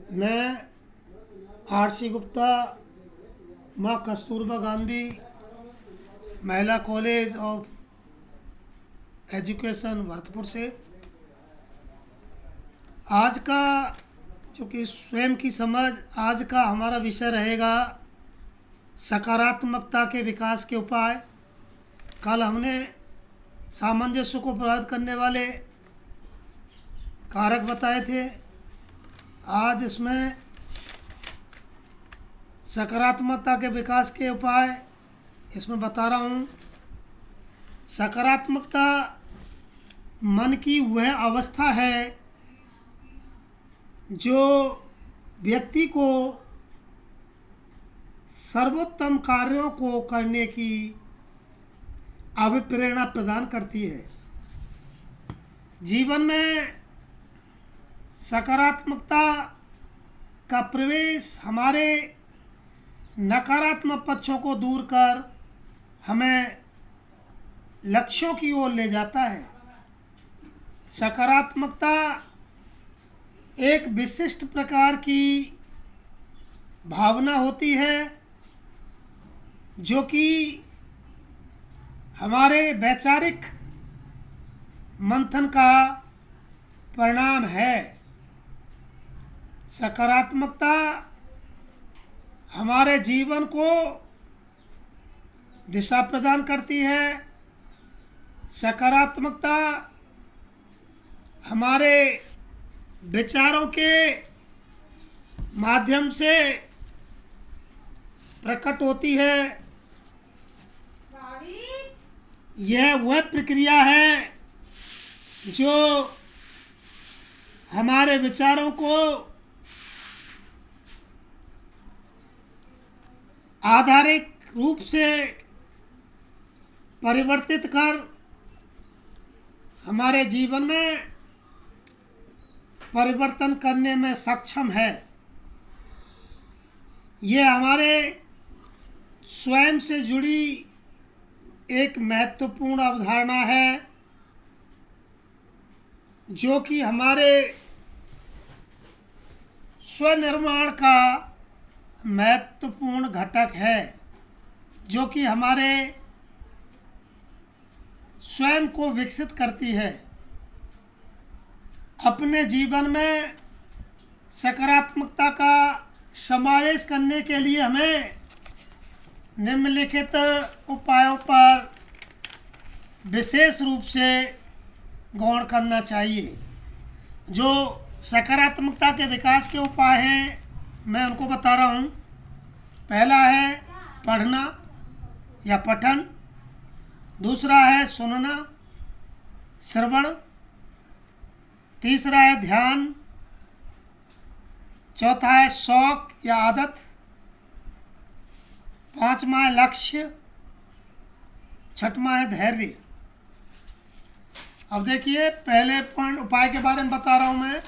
मैं आरसी गुप्ता, माँ कस्तूरबा गांधी महिला कॉलेज ऑफ एजुकेशन भरतपुर से आज का जो कि स्वयं की समझ, आज का हमारा विषय रहेगा सकारात्मकता के विकास के उपाय। कल हमने सामंजस्य को प्रभावित करने वाले कारक बताए थे। आज इसमें सकारात्मकता के विकास के उपाय इसमें बता रहा हूँ। सकारात्मकता मन की वह अवस्था है जो व्यक्ति को सर्वोत्तम कार्यों को करने की अभिप्रेरणा प्रदान करती है। जीवन में सकारात्मकता का प्रवेश हमारे नकारात्मक पक्षों को दूर कर हमें लक्ष्यों की ओर ले जाता है। सकारात्मकता एक विशिष्ट प्रकार की भावना होती है जो कि हमारे वैचारिक मंथन का परिणाम है। सकारात्मकता हमारे जीवन को दिशा प्रदान करती है। सकारात्मकता हमारे विचारों के माध्यम से प्रकट होती है। यह वह प्रक्रिया है जो हमारे विचारों को आधारिक रूप से परिवर्तित कर हमारे जीवन में परिवर्तन करने में सक्षम है। यह हमारे स्वयं से जुड़ी एक महत्वपूर्ण अवधारणा है जो कि हमारे स्वनिर्माण का महत्वपूर्ण घटक है, जो कि हमारे स्वयं को विकसित करती है। अपने जीवन में सकारात्मकता का समावेश करने के लिए हमें निम्नलिखित उपायों पर विशेष रूप से गौर करना चाहिए। जो सकारात्मकता के विकास के उपाय हैं, मैं उनको बता रहा हूँ। पहला है पढ़ना या पठन, दूसरा है सुनना, श्रवण, तीसरा है ध्यान, चौथा है शौक या आदत, पांचवा है लक्ष्य, छठवां है धैर्य। अब देखिए, पहले उपाय के बारे में बता रहा हूँ मैं।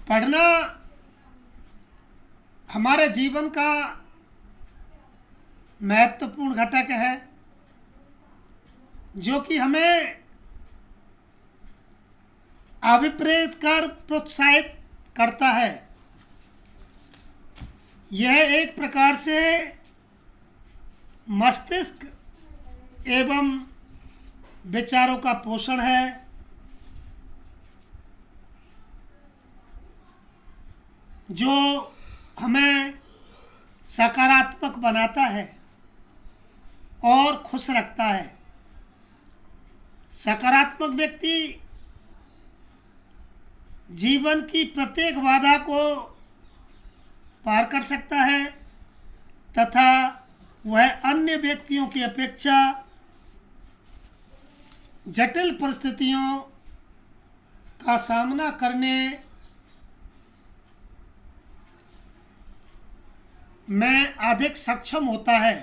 पढ़ना हमारे जीवन का महत्वपूर्ण घटक है जो कि हमें अभिप्रेरित कर प्रोत्साहित करता है। यह एक प्रकार से मस्तिष्क एवं विचारों का पोषण है। जो हमें सकारात्मक बनाता है और खुश रखता है। सकारात्मक व्यक्ति जीवन की प्रत्येक बाधा को पार कर सकता है तथा वह अन्य व्यक्तियों की अपेक्षा जटिल परिस्थितियों का सामना करने में अधिक सक्षम होता है।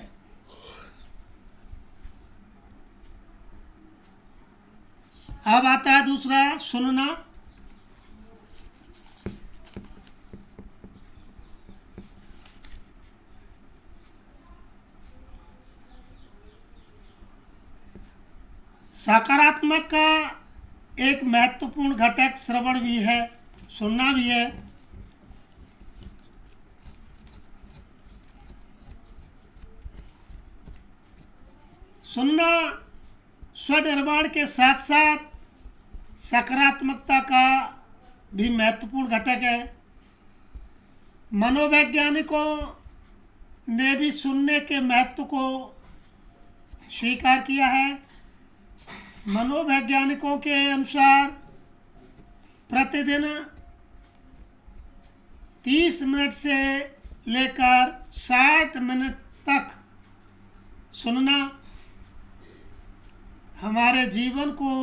अब आता है दूसरा, सुनना। सकारात्मक का एक महत्वपूर्ण घटक श्रवण भी है, सुनना भी है। सुनना स्वनिर्माण के साथ साथ सकारात्मकता का भी महत्वपूर्ण घटक है। मनोवैज्ञानिकों ने भी सुनने के महत्व को स्वीकार किया है। मनोवैज्ञानिकों के अनुसार प्रतिदिन 30 मिनट से लेकर 60 मिनट तक सुनना हमारे जीवन को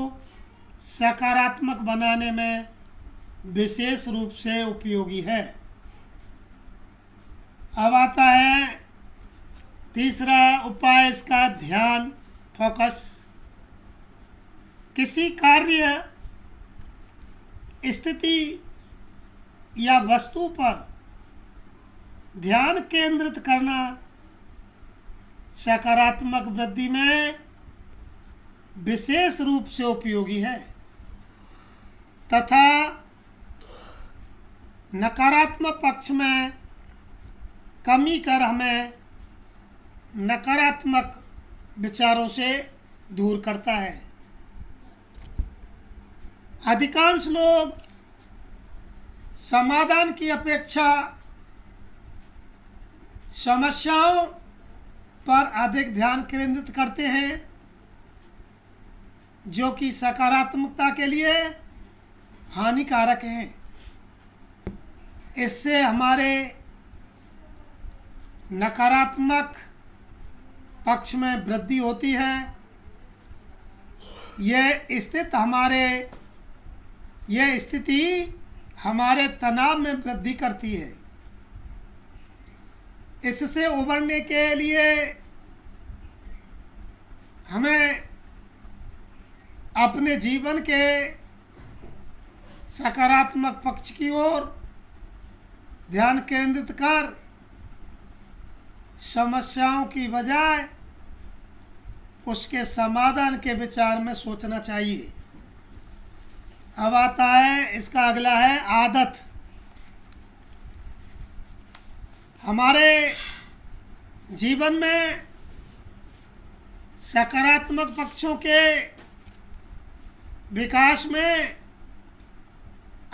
सकारात्मक बनाने में विशेष रूप से उपयोगी है। अब आता है तीसरा उपाय इसका, ध्यान, फोकस। किसी कार्य, स्थिति या वस्तु पर ध्यान केंद्रित करना सकारात्मक वृद्धि में विशेष रूप से उपयोगी है तथा नकारात्मक पक्ष में कमी कर हमें नकारात्मक विचारों से दूर करता है। अधिकांश लोग समाधान की अपेक्षा समस्याओं पर अधिक ध्यान केंद्रित करते हैं, जो कि सकारात्मकता के लिए हानिकारक हैं। इससे हमारे नकारात्मक पक्ष में वृद्धि होती है। यह स्थिति हमारे तनाव में वृद्धि करती है। इससे उबरने के लिए हमें अपने जीवन के सकारात्मक पक्ष की ओर ध्यान केंद्रित कर समस्याओं की बजाय उसके समाधान के विचार में सोचना चाहिए। अब आता है इसका अगला है आदत। हमारे जीवन में सकारात्मक पक्षों के विकास में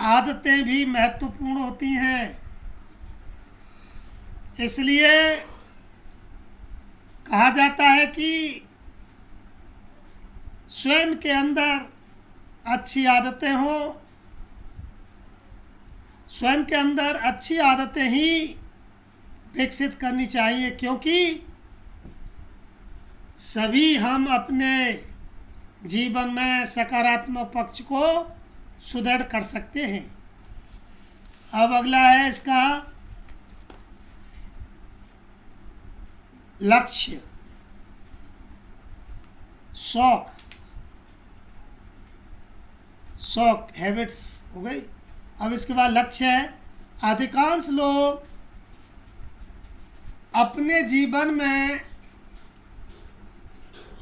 आदतें भी महत्वपूर्ण होती हैं। इसलिए कहा जाता है कि स्वयं के अंदर अच्छी आदतें हों, स्वयं के अंदर अच्छी आदतें ही विकसित करनी चाहिए, क्योंकि सभी हम अपने जीवन में सकारात्मक पक्ष को सुदृढ़ कर सकते हैं। अब अगला है इसका लक्ष्य, शौक हैबिट्स हो गई। अब इसके बाद लक्ष्य है। अधिकांश लोग अपने जीवन में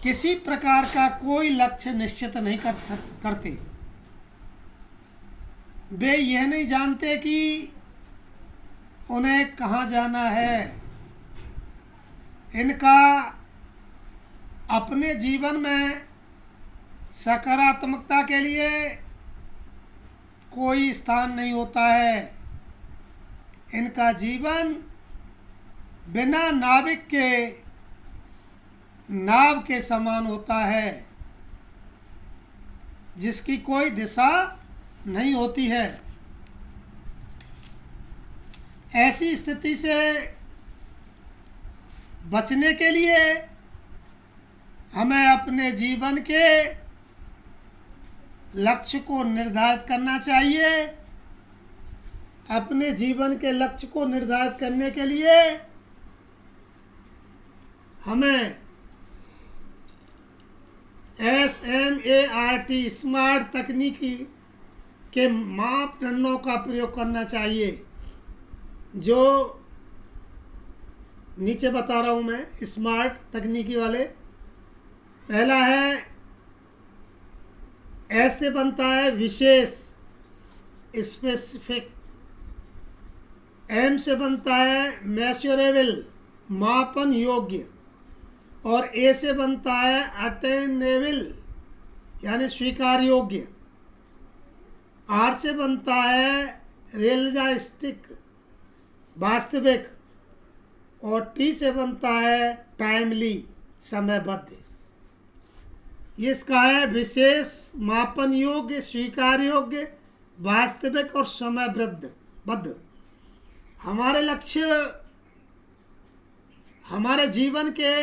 किसी प्रकार का कोई लक्ष्य निश्चित नहीं करते। वे यह नहीं जानते कि उन्हें कहाँ जाना है। इनका अपने जीवन में सकारात्मकता के लिए कोई स्थान नहीं होता है। इनका जीवन बिना नाविक के नाव के समान होता है, जिसकी कोई दिशा नहीं होती है। ऐसी स्थिति से बचने के लिए हमें अपने जीवन के लक्ष्य को निर्धारित करना चाहिए। अपने जीवन के लक्ष्य को निर्धारित करने के लिए हमें SMART स्मार्ट तकनीकी के मापदंडों का प्रयोग करना चाहिए, जो नीचे बता रहा हूँ मैं। स्मार्ट तकनीकी वाले, पहला है एस से बनता है विशेष, स्पेसिफिक। एम से बनता है मेजरेबल, मापन योग्य। और ए से बनता है अटेनेबल, यानी स्वीकार योग्य। आर से बनता है रियलिस्टिक, वास्तविक। और टी से बनता है टाइमली, समयबद्ध। ये इसका है विशेष, मापन योग्य, स्वीकार योग्य, वास्तविक और समयबद्ध। हमारे लक्ष्य हमारे जीवन के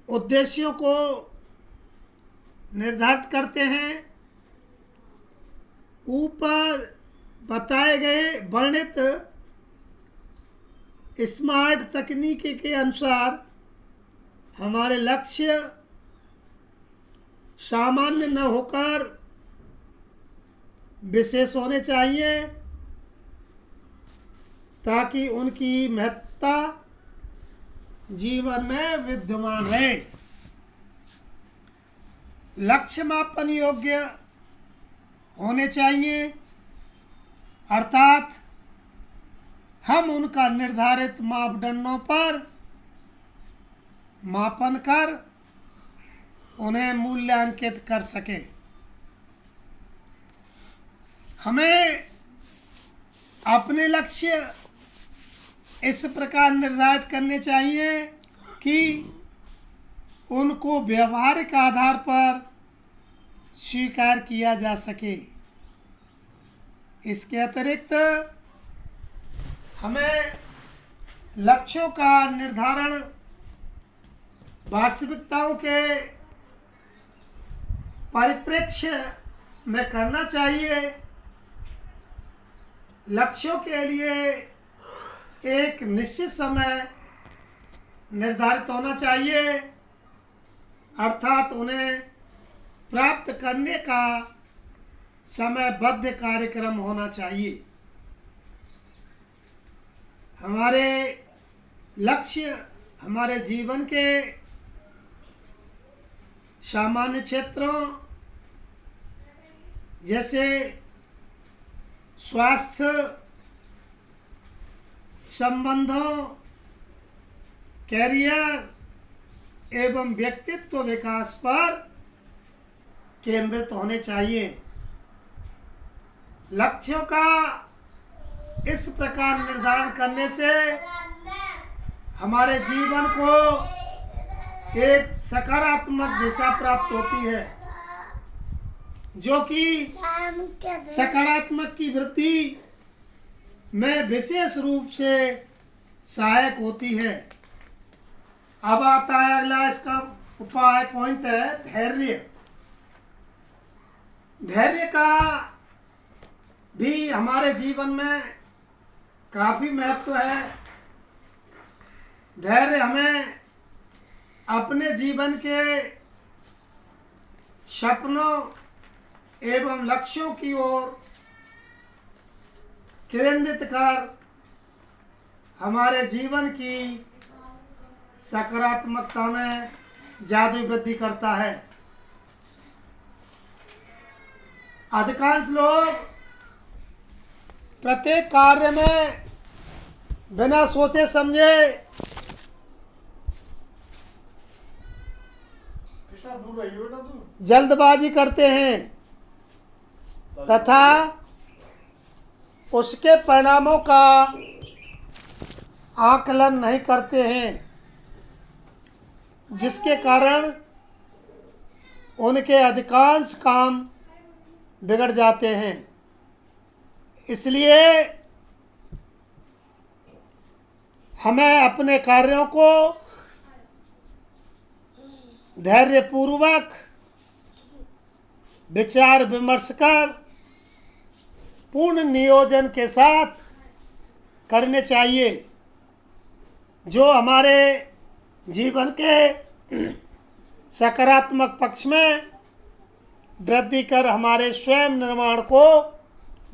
उद्देश्यों को निर्धारित करते हैं। ऊपर बताए गए वर्णित स्मार्ट तकनीकी के अनुसार हमारे लक्ष्य सामान्य न होकर विशेष होने चाहिए, ताकि उनकी महत्ता जीवन में विद्यमान रहे। लक्ष्य मापन योग्य होने चाहिए, अर्थात हम उनका निर्धारित मापदंडों पर मापन कर उन्हें मूल्यांकित कर सके। हमें अपने लक्ष्य इस प्रकार निर्धारित करने चाहिए कि उनको व्यवहारिक आधार पर स्वीकार किया जा सके। इसके अतिरिक्त हमें लक्ष्यों का निर्धारण वास्तविकताओं के परिप्रेक्ष्य में करना चाहिए। लक्ष्यों के लिए एक निश्चित समय निर्धारित होना चाहिए, अर्थात उन्हें प्राप्त करने का समयबद्ध कार्यक्रम होना चाहिए। हमारे लक्ष्य हमारे जीवन के सामान्य क्षेत्रों जैसे स्वास्थ्य, संबंधों, कैरियर एवं व्यक्तित्व विकास पर केंद्रित होने चाहिए। लक्ष्यों का इस प्रकार निर्धारण करने से हमारे जीवन को एक सकारात्मक दिशा प्राप्त होती है, जो कि सकारात्मक की वृद्धि में विशेष रूप से सहायक होती है। अब आता है अगला इसका उपाय, पॉइंट है धैर्य। धैर्य का भी हमारे जीवन में काफ़ी महत्व है। धैर्य हमें अपने जीवन के सपनों एवं लक्ष्यों की ओर केंद्रित कर हमारे जीवन की सकारात्मकता में जादुई वृद्धि करता है। अधिकांश लोग प्रत्येक कार्य में बिना सोचे समझे जल्दबाजी करते हैं तथा उसके परिणामों का आकलन नहीं करते हैं, जिसके कारण उनके अधिकांश काम बिगड़ जाते हैं। इसलिए हमें अपने कार्यों को धैर्यपूर्वक विचार विमर्श कर पूर्ण नियोजन के साथ करने चाहिए, जो हमारे जीवन के सकारात्मक पक्ष में वृद्धि कर हमारे स्वयं निर्माण को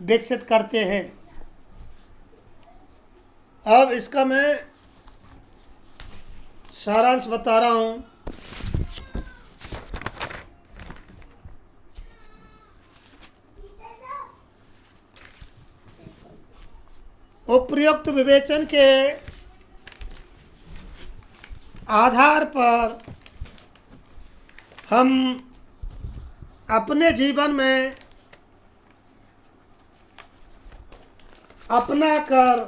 विकसित करते हैं। अब इसका मैं सारांश बता रहा हूँ। उपयुक्त विवेचन के आधार पर हम अपने जीवन में अपना कर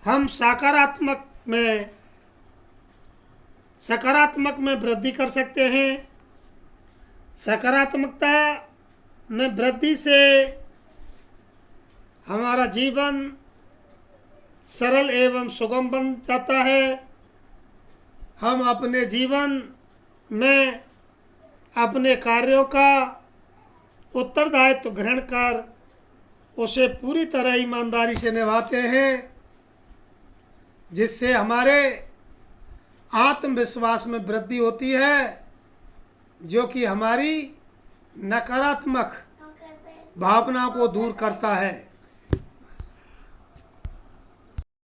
हम सकारात्मक में वृद्धि कर सकते हैं। सकारात्मकता में वृद्धि से हमारा जीवन सरल एवं सुगम बन जाता है। हम अपने जीवन में अपने कार्यों का उत्तरदायित्व ग्रहण कर उसे पूरी तरह ईमानदारी से निभाते हैं, जिससे हमारे आत्मविश्वास में वृद्धि होती है, जो कि हमारी नकारात्मक भावनाओं को दूर करता है।